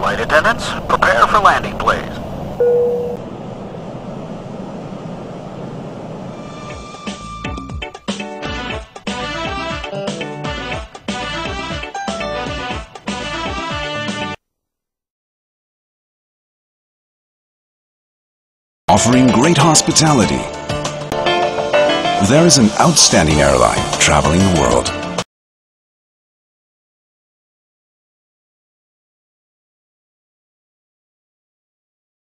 Flight attendants, prepare for landing, please. Offering great hospitality. There is an outstanding airline traveling the world.